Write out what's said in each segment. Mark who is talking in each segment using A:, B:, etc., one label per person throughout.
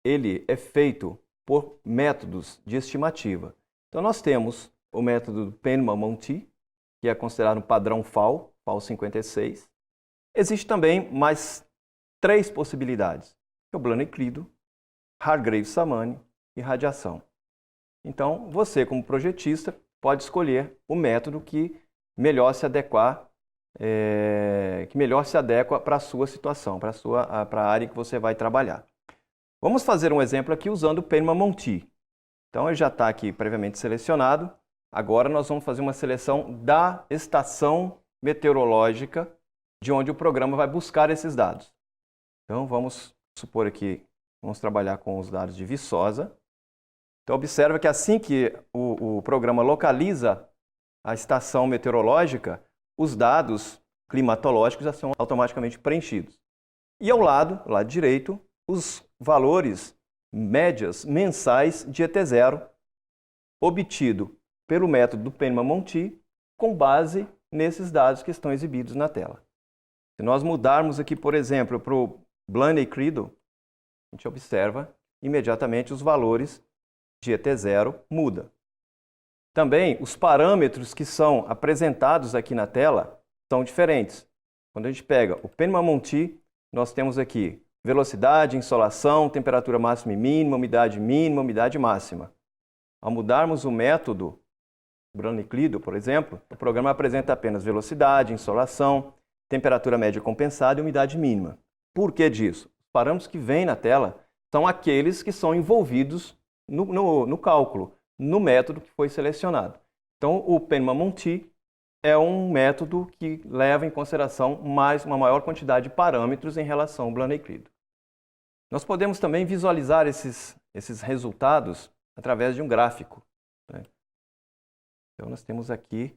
A: ele é feito por métodos de estimativa. Então, nós temos o método Penman-Monty, que é considerado um padrão FAO 56. Existe também mais 3 possibilidades, que é o Blaney-Crido, Hargreaves-Samani e radiação. Então, você, como projetista, pode escolher o método que melhor se adequa para a sua situação, para a área que você vai trabalhar. Vamos fazer um exemplo aqui usando o Penman-Monty. Então, ele já está aqui previamente selecionado. Agora, nós vamos fazer uma seleção da estação meteorológica de onde o programa vai buscar esses dados. Então, vamos supor aqui, vamos trabalhar com os dados de Viçosa. Então, observa que assim que o programa localiza a estação meteorológica, os dados climatológicos já são automaticamente preenchidos. E ao lado direito, os valores médias mensais de ET0 obtido pelo método do Penman-Monty com base nesses dados que estão exibidos na tela. Se nós mudarmos aqui, por exemplo, para o Blaney-Crido, a gente observa imediatamente os valores de ET0 muda. Também os parâmetros que são apresentados aqui na tela são diferentes. Quando a gente pega o Penman-Monty, nós temos aqui velocidade, insolação, temperatura máxima e mínima, umidade máxima. Ao mudarmos o método Blaney-Crido, por exemplo, o programa apresenta apenas velocidade, insolação, temperatura média compensada e umidade mínima. Por que disso? Os parâmetros que vêm na tela são aqueles que são envolvidos no cálculo, no método que foi selecionado. Então, o Penman-Monty é um método que leva em consideração uma maior quantidade de parâmetros em relação ao Blaney-Crido. Nós podemos também visualizar esses resultados através de um gráfico, né? Então, nós temos aqui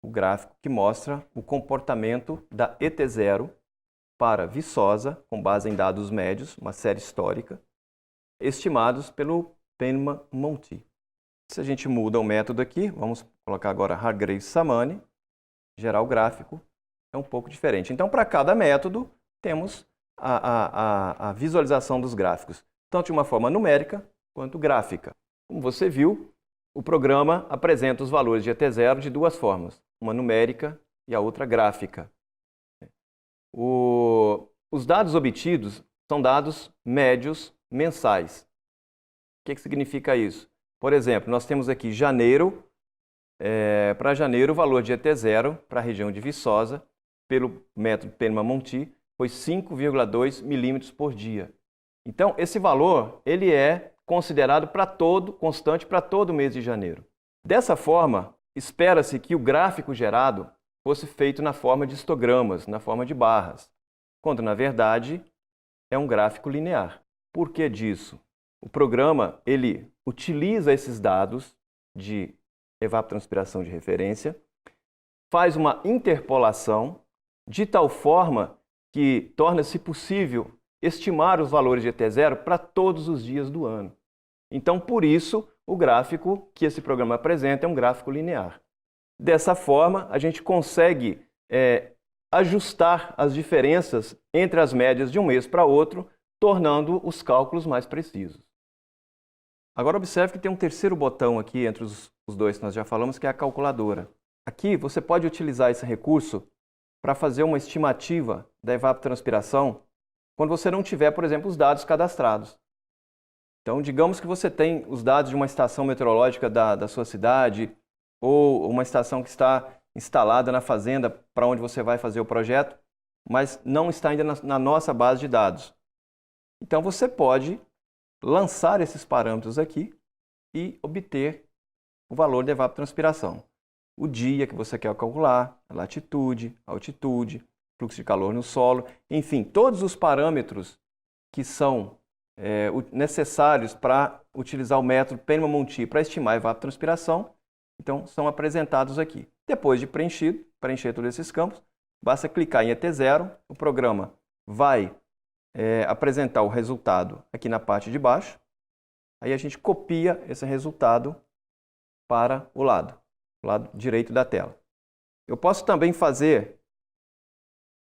A: o gráfico que mostra o comportamento da ET0 para Viçosa, com base em dados médios, uma série histórica, estimados pelo Penman-Monty. Se a gente muda o método aqui, vamos colocar agora Hargreaves-Samani, gerar o gráfico, é um pouco diferente. Então, para cada método, temos a visualização dos gráficos, tanto de uma forma numérica quanto gráfica. Como você viu, o programa apresenta os valores de ET0 de 2 formas, uma numérica e a outra gráfica. Os dados obtidos são dados médios mensais. O que significa isso? Por exemplo, nós temos aqui janeiro, para janeiro o valor de ET0 para a região de Viçosa, pelo método Penman-Monty, foi 5,2 milímetros por dia. Então, esse valor ele é considerado constante para todo o mês de janeiro. Dessa forma, espera-se que o gráfico gerado fosse feito na forma de histogramas, na forma de barras, quando, na verdade, é um gráfico linear. Por que disso? O programa ele utiliza esses dados de evapotranspiração de referência, faz uma interpolação de tal forma que torna-se possível estimar os valores de ET0 para todos os dias do ano. Então, por isso, o gráfico que esse programa apresenta é um gráfico linear. Dessa forma, a gente consegue ajustar as diferenças entre as médias de um mês para outro, tornando os cálculos mais precisos. Agora observe que tem um terceiro botão aqui entre os dois que nós já falamos, que é a calculadora. Aqui você pode utilizar esse recurso para fazer uma estimativa da evapotranspiração quando você não tiver, por exemplo, os dados cadastrados. Então, digamos que você tem os dados de uma estação meteorológica da sua cidade ou uma estação que está instalada na fazenda para onde você vai fazer o projeto, mas não está ainda na nossa base de dados. Então, você pode lançar esses parâmetros aqui e obter o valor da evapotranspiração. O dia que você quer calcular, a latitude, a altitude, fluxo de calor no solo, enfim, todos os parâmetros que são necessários para utilizar o método Penman-Monty para estimar a evapotranspiração, então são apresentados aqui. Depois de preencher todos esses campos, basta clicar em ET0, o programa vai apresentar o resultado aqui na parte de baixo, aí a gente copia esse resultado para o lado direito da tela. Eu posso também fazer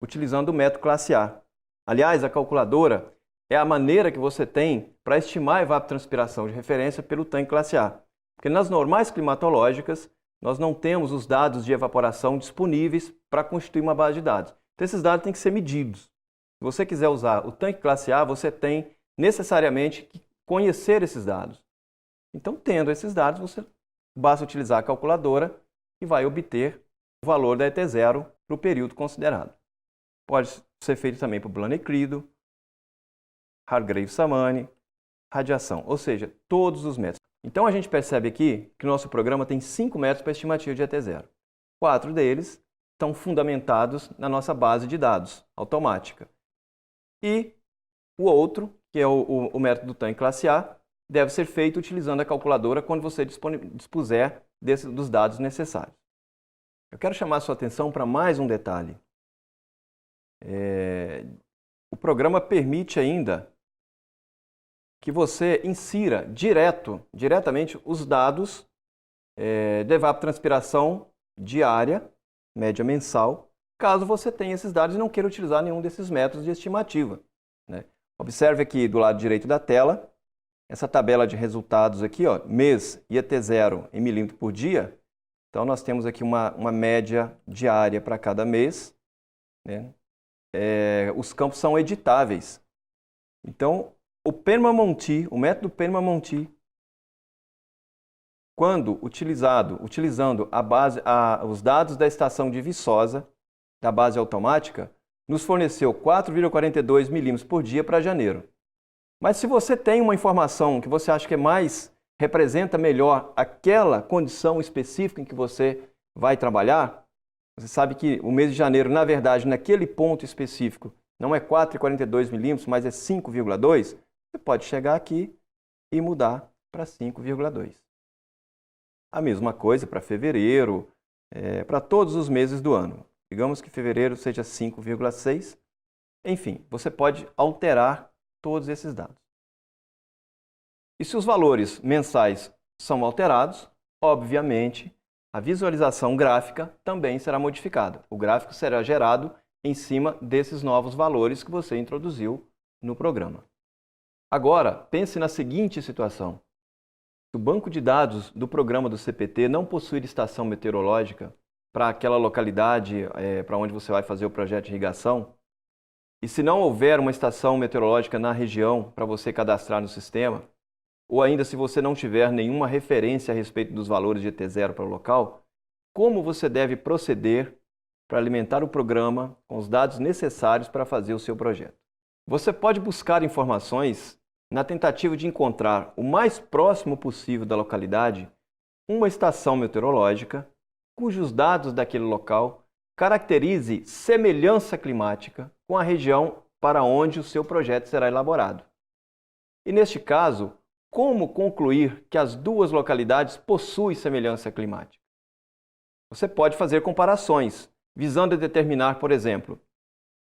A: utilizando o método classe A. Aliás, a calculadora é a maneira que você tem para estimar a evapotranspiração de referência pelo tanque classe A. Porque nas normais climatológicas, nós não temos os dados de evaporação disponíveis para constituir uma base de dados. Então, esses dados têm que ser medidos. Se você quiser usar o tanque classe A, você tem necessariamente que conhecer esses dados. Então, tendo esses dados, você basta utilizar a calculadora e vai obter o valor da ET0 para o período considerado. Pode ser feito também por Blaney-Crido, Hargreaves-Samani, radiação, ou seja, todos os métodos. Então, a gente percebe aqui que o nosso programa tem 5 métodos para estimativa de ET0. 4 deles estão fundamentados na nossa base de dados automática. E o outro, que é o método do tanque classe A, deve ser feito utilizando a calculadora quando você dispuser dos dados necessários. Eu quero chamar a sua atenção para mais um detalhe. O programa permite ainda que você insira diretamente os dados da evapotranspiração diária, média mensal, caso você tenha esses dados e não queira utilizar nenhum desses métodos de estimativa, né? Observe aqui do lado direito da tela, essa tabela de resultados aqui, ó, mês e ET0 em milímetro por dia. Então, nós temos aqui uma média diária para cada mês, né? Os campos são editáveis. Então, o método Penman-Monti, quando utilizando os dados da estação de Viçosa, da base automática, nos forneceu 4,42 milímetros por dia para janeiro. Mas se você tem uma informação que você acha que representa melhor aquela condição específica em que você vai trabalhar, você sabe que o mês de janeiro, na verdade, naquele ponto específico, não é 4,42 milímetros, mas é 5,2, você pode chegar aqui e mudar para 5,2. A mesma coisa para fevereiro, para todos os meses do ano. Digamos que fevereiro seja 5,6. Enfim, você pode alterar todos esses dados. E se os valores mensais são alterados, obviamente, a visualização gráfica também será modificada. O gráfico será gerado em cima desses novos valores que você introduziu no programa. Agora, pense na seguinte situação. Se o banco de dados do programa do CPT não possuir estação meteorológica para aquela localidade para onde você vai fazer o projeto de irrigação, e se não houver uma estação meteorológica na região para você cadastrar no sistema, ou ainda se você não tiver nenhuma referência a respeito dos valores de ET0 para o local, como você deve proceder para alimentar o programa com os dados necessários para fazer o seu projeto? Você pode buscar informações na tentativa de encontrar o mais próximo possível da localidade uma estação meteorológica cujos dados daquele local caracterize semelhança climática com a região para onde o seu projeto será elaborado. E neste caso, como concluir que as duas localidades possuem semelhança climática? Você pode fazer comparações, visando determinar, por exemplo,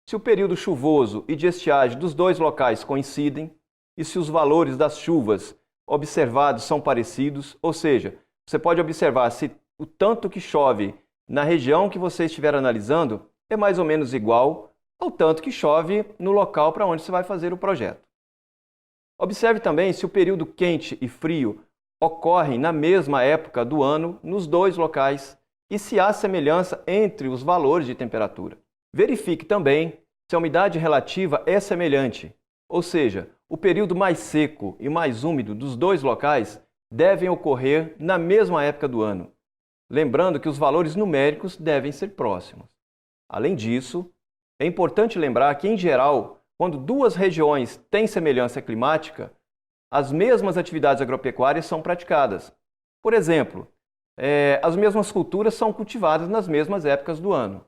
A: se o período chuvoso e de estiagem dos dois locais coincidem e se os valores das chuvas observados são parecidos, ou seja, você pode observar se o tanto que chove na região que você estiver analisando é mais ou menos igual ao tanto que chove no local para onde você vai fazer o projeto. Observe também se o período quente e frio ocorrem na mesma época do ano nos dois locais e se há semelhança entre os valores de temperatura. Verifique também se a umidade relativa é semelhante, ou seja, o período mais seco e mais úmido dos dois locais devem ocorrer na mesma época do ano, lembrando que os valores numéricos devem ser próximos. Além disso, é importante lembrar que, em geral, quando duas regiões têm semelhança climática, as mesmas atividades agropecuárias são praticadas. Por exemplo, as mesmas culturas são cultivadas nas mesmas épocas do ano.